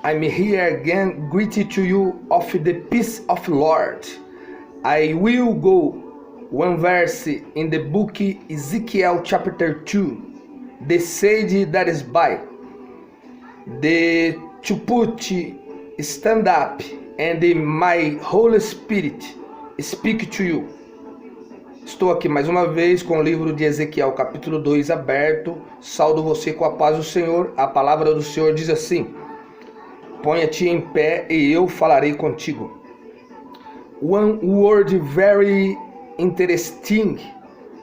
I'm here again, greeting to you of the peace of Lord. I will go one verse in the book Ezekiel chapter 2. The sage that is by the to put stand up and my Holy Spirit speak to you. Estou aqui mais uma vez com o livro de Ezequiel capítulo 2 aberto. Saudo você com a paz do Senhor. A palavra do Senhor diz assim: ponha-te em pé e eu falarei contigo. One word very interesting,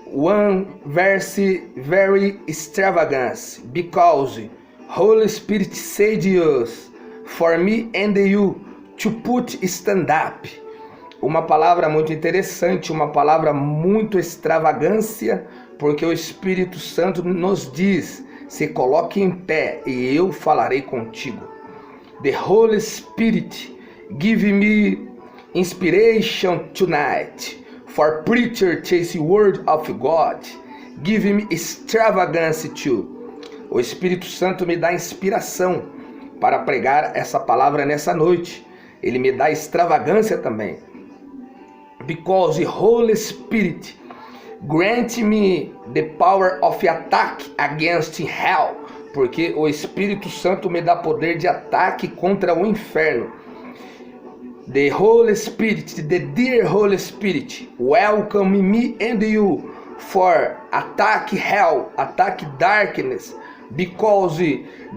one verse very extravagant, because Holy Spirit said to us, for me and you, to put stand up. Uma palavra muito interessante, uma palavra muito extravagância, porque o Espírito Santo nos diz: se coloque em pé e eu falarei contigo. The Holy Spirit give me inspiration tonight for preacher chase word of God. Give me extravagance too. O Espírito Santo me dá inspiração para pregar essa palavra nessa noite. Ele me dá extravagância também. Because the Holy Spirit grant me the power of attack against hell. Porque o Espírito Santo me dá poder de ataque contra o inferno. The Holy Spirit, the dear Holy Spirit, welcome me and you for attack hell, attack darkness. Because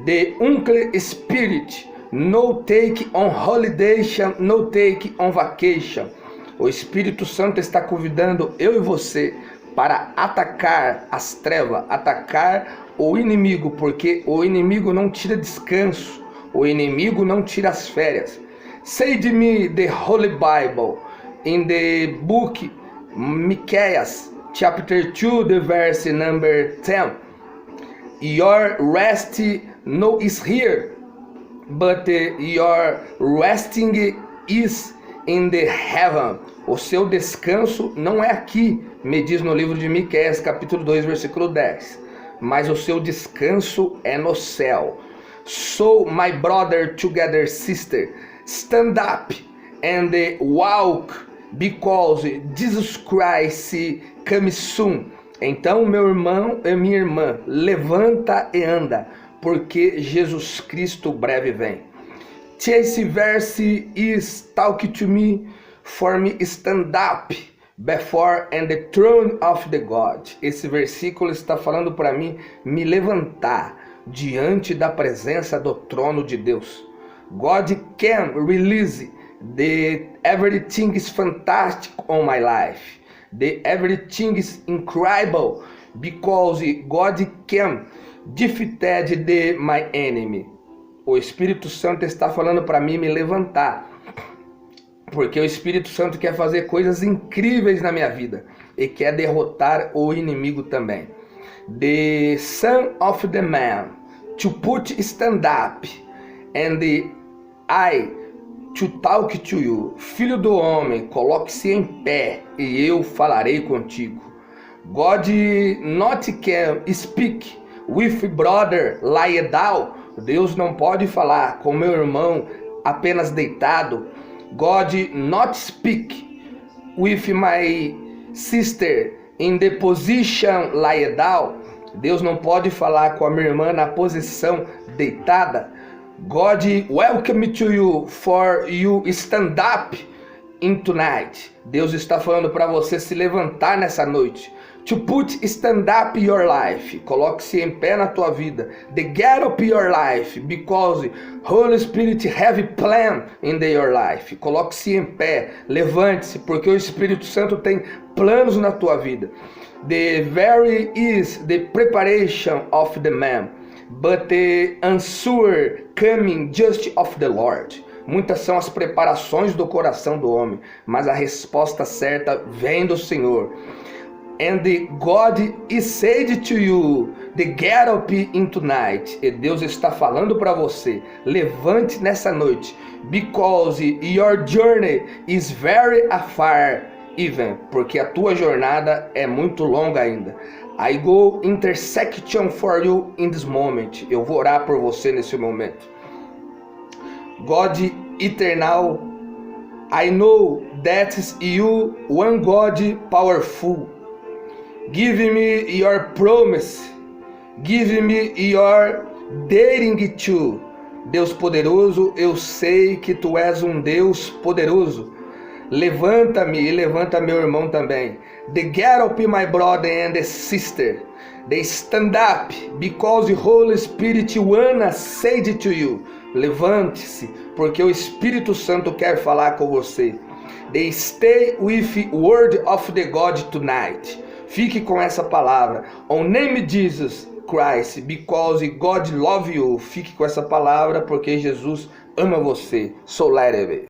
the unclean spirit no take on holiday, no take on vacation. O Espírito Santo está convidando eu e você para atacar as trevas, atacar o inimigo, porque o inimigo não tira descanso, o inimigo não tira as férias. Say to me the Holy Bible in the book Micaiah chapter 2 the verse number 10. Your rest no is here, but your resting is in the heaven. O seu descanso não é aqui, me diz no livro de Miqueias, capítulo 2, versículo 10. Mas o seu descanso é no céu. So, my brother, together, sister, stand up and walk, because Jesus Christ comes soon. Então, meu irmão e minha irmã, levanta e anda, porque Jesus Cristo breve vem. This verse is talking to me, for me stand up before and the throne of the God. Esse versículo está falando para mim me levantar diante da presença do trono de Deus. God can release the everything is fantastic on my life. The everything is incredible, because God can defeat my enemy. O Espírito Santo está falando para mim me levantar, porque o Espírito Santo quer fazer coisas incríveis na minha vida e quer derrotar o inimigo também. The Son of the Man to put stand up and I to talk to you. Filho do homem, coloque-se em pé e eu falarei contigo. God not can speak with brother lie down. Deus não pode falar com meu irmão apenas deitado. God not speak with my sister in the position lie down. Deus não pode falar com a minha irmã na posição deitada. God welcome to you for you stand up in tonight. Deus está falando para você se levantar nessa noite. To put stand up your life. Coloque-se em pé na tua vida. The get up your life, because Holy Spirit have plan in your life. Coloque-se em pé, levante-se, porque o Espírito Santo tem planos na tua vida. The very is the preparation of the man, but the answer coming just of the Lord. Muitas são as preparações do coração do homem, mas a resposta certa vem do Senhor. And God is said to you, the get up in tonight. E Deus está falando para você, levante nessa noite, because your journey is very afar even, porque a tua jornada é muito longa ainda. I go intersection for you in this moment. Eu vou orar por você nesse momento. God eternal, I know that you one God powerful. Give me your promise. Give me your daring to. Deus poderoso, eu sei que tu és um Deus poderoso. Levanta-me e levanta meu irmão também. They get up, my brother and sister. They stand up because the Holy Spirit wanna say to you. Levante-se, porque o Espírito Santo quer falar com você. They stay with word of the God tonight. Fique com essa palavra. On name Jesus Christ, because God love you. Fique com essa palavra, porque Jesus ama você. So let it be.